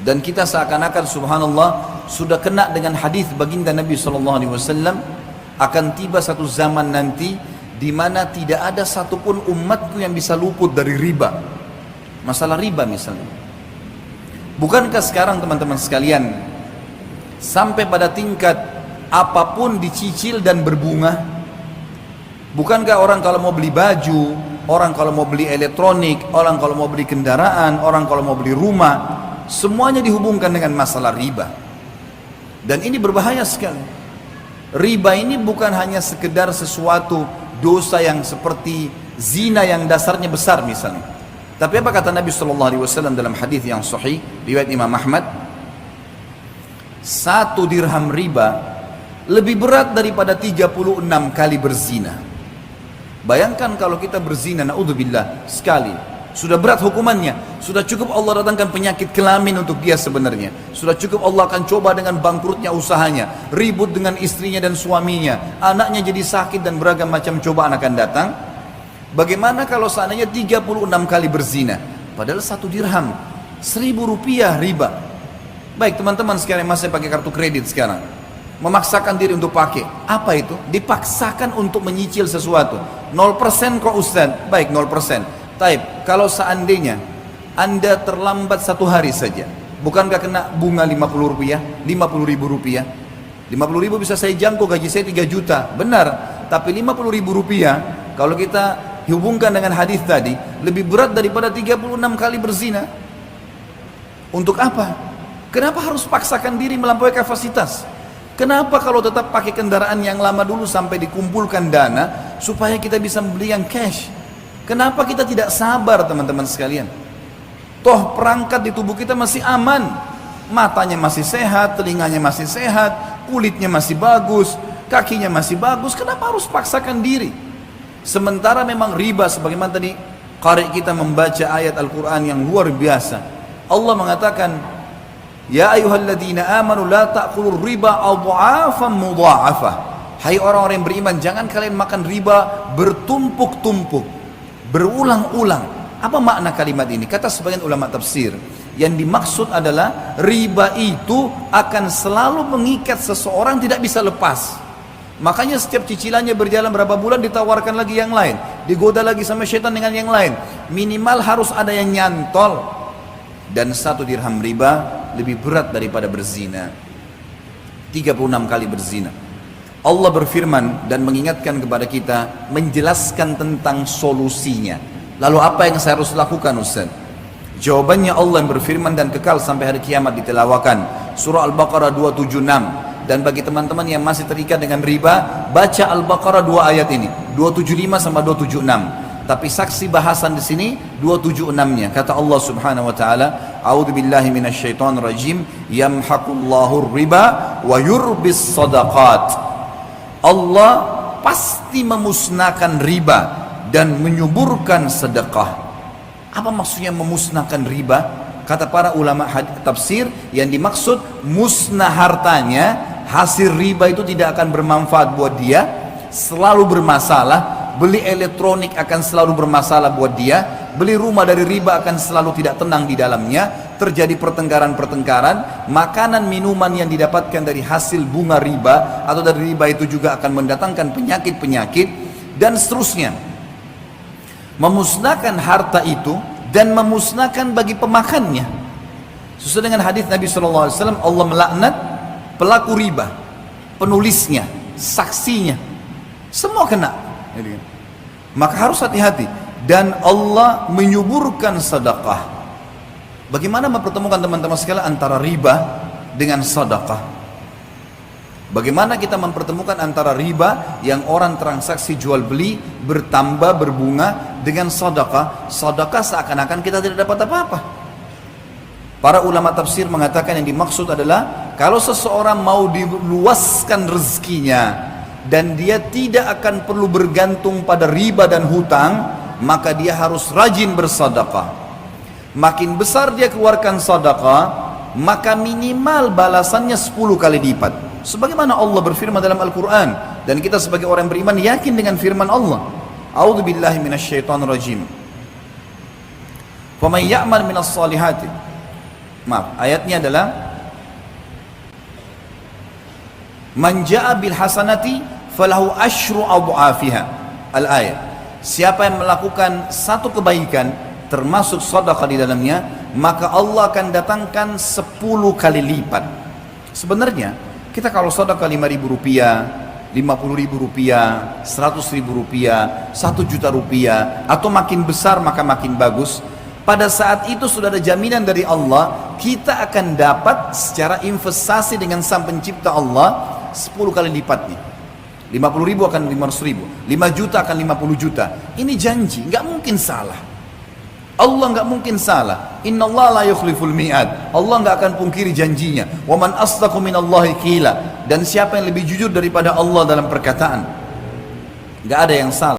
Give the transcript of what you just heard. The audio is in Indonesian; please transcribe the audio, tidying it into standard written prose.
Dan kita seakan-akan subhanallah sudah kena dengan hadis baginda Nabi SAW, akan tiba satu zaman nanti di mana tidak ada satupun umatku yang bisa luput dari riba. Masalah riba misalnya. Bukankah sekarang teman-teman sekalian sampai pada tingkat apapun dicicil dan berbunga? Bukankah orang kalau mau beli baju, orang kalau mau beli elektronik, orang kalau mau beli kendaraan, orang kalau mau beli rumah, semuanya dihubungkan dengan masalah riba. Dan ini berbahaya sekali. Riba ini bukan hanya sekedar sesuatu dosa yang seperti zina yang dasarnya besar misalnya. Tapi apa kata Nabi SAW dalam hadis yang sahih riwayat Imam Ahmad? 1 dirham riba lebih berat daripada 36 kali berzina. Bayangkan kalau kita berzina, naudzubillah, sekali, sudah berat hukumannya. Sudah cukup Allah datangkan penyakit kelamin untuk dia sebenarnya. Sudah cukup Allah akan coba dengan bangkrutnya usahanya, ribut dengan istrinya dan suaminya, anaknya jadi sakit dan beragam macam cobaan akan datang. Bagaimana kalau seandainya 36 kali berzina? Padahal 1 dirham, 1.000 rupiah riba. Baik teman-teman sekalian, masih pakai kartu kredit sekarang, memaksakan diri untuk pakai. Apa itu? Dipaksakan untuk menyicil sesuatu. 0% kok Ustaz? Baik 0%. Taib, kalau seandainya Anda terlambat 1 hari saja, bukankah kena bunga 50 rupiah, 50 ribu rupiah? 50 ribu bisa saya jangkau, gaji saya 3 juta, benar. Tapi 50 ribu rupiah, kalau kita hubungkan dengan hadis tadi, lebih berat daripada 36 kali berzina. Untuk apa? Kenapa harus paksakan diri melampaui kapasitas? Kenapa kalau tetap pakai kendaraan yang lama dulu sampai dikumpulkan dana supaya kita bisa membeli yang cash? Kenapa kita tidak sabar teman-teman sekalian? Toh perangkat di tubuh kita masih aman, matanya masih sehat, telinganya masih sehat, kulitnya masih bagus, kakinya masih bagus. Kenapa harus paksakan diri? Sementara memang riba, sebagaimana tadi qari kita membaca ayat Al-Quran yang luar biasa. Allah mengatakan, ya ayyuhalladzina amanu la ta'kulur riba adha'afan mudha'afah. Hai orang-orang yang beriman, jangan kalian makan riba bertumpuk-tumpuk, berulang-ulang. Apa makna kalimat ini? Kata sebagian ulama tafsir, yang dimaksud adalah riba itu akan selalu mengikat seseorang, tidak bisa lepas. Makanya setiap cicilannya berjalan berapa bulan ditawarkan lagi yang lain, digoda lagi sama syaitan dengan yang lain. Minimal harus ada yang nyantol. Dan 1 dirham riba lebih berat daripada berzina. 36 kali berzina. Allah berfirman dan mengingatkan kepada kita, menjelaskan tentang solusinya. Lalu apa yang saya harus lakukan Ustaz? Jawabannya Allah yang berfirman dan kekal sampai hari kiamat ditelawakan. Surah Al-Baqarah 276. Dan bagi teman-teman yang masih terikat dengan riba, baca Al-Baqarah 2 ayat ini, 275 sama 276. Tapi saksi bahasan di sini 276-nya. Kata Allah Subhanahu wa taala, "A'udzubillahi minasyaitonir rajim, yamhaqullahu riba wa yurbis shadaqat." Allah pasti memusnahkan riba dan menyuburkan sedekah. Apa maksudnya memusnahkan riba? Kata para ulama tafsir, yang dimaksud musnah hartanya, hasil riba itu tidak akan bermanfaat buat dia, selalu bermasalah. Beli elektronik akan selalu bermasalah buat dia, beli rumah dari riba akan selalu tidak tenang di dalamnya, terjadi pertengkaran-pertengkaran. Makanan minuman yang didapatkan dari hasil bunga riba atau dari riba itu juga akan mendatangkan penyakit-penyakit dan seterusnya. Memusnahkan harta itu dan memusnahkan bagi pemakannya. Sesuai dengan hadis Nabi SAW, Allah melaknat pelaku riba, penulisnya, saksinya, semua kena. Maka harus hati-hati. Dan Allah menyuburkan sedekah. Bagaimana mempertemukan teman-teman sekalian antara riba dengan sedekah? Bagaimana kita mempertemukan antara riba yang orang transaksi jual beli bertambah berbunga dengan sedekah? Sedekah seakan-akan kita tidak dapat apa-apa. Para ulama tafsir mengatakan yang dimaksud adalah kalau seseorang mau diluaskan rezekinya dan dia tidak akan perlu bergantung pada riba dan hutang, maka dia harus rajin bersedekah. Makin besar dia keluarkan sedekah, maka minimal balasannya 10 kali lipat. Sebagaimana Allah berfirman dalam Al-Quran, dan kita sebagai orang beriman yakin dengan firman Allah. A'udzubillahi minasyaitonir rajim. Faman ya'mal minas salihati Maaf, ayatnya adalah man jaa bil hasanati falahu asyru adhafiha. Al-ayat. Siapa yang melakukan satu kebaikan termasuk sedekah di dalamnya, maka Allah akan datangkan 10 kali lipat. Sebenarnya kita kalau sedekah 5.000 rupiah, 50.000 rupiah, 100.000 rupiah, 1 juta rupiah, atau makin besar maka makin bagus. Pada saat itu sudah ada jaminan dari Allah, kita akan dapat secara investasi dengan Sang Pencipta Allah 10 kali lipatnya. 50.000 akan 500.000, 5 juta akan 50 juta. Ini janji, nggak mungkin salah. Allah nggak mungkin salah. Innallaha la yukhliful mi'ad. Allah nggak akan pungkiri janjinya. Wa man asdaqu minallahi qila. Dan siapa yang lebih jujur daripada Allah dalam perkataan? Nggak ada yang salah.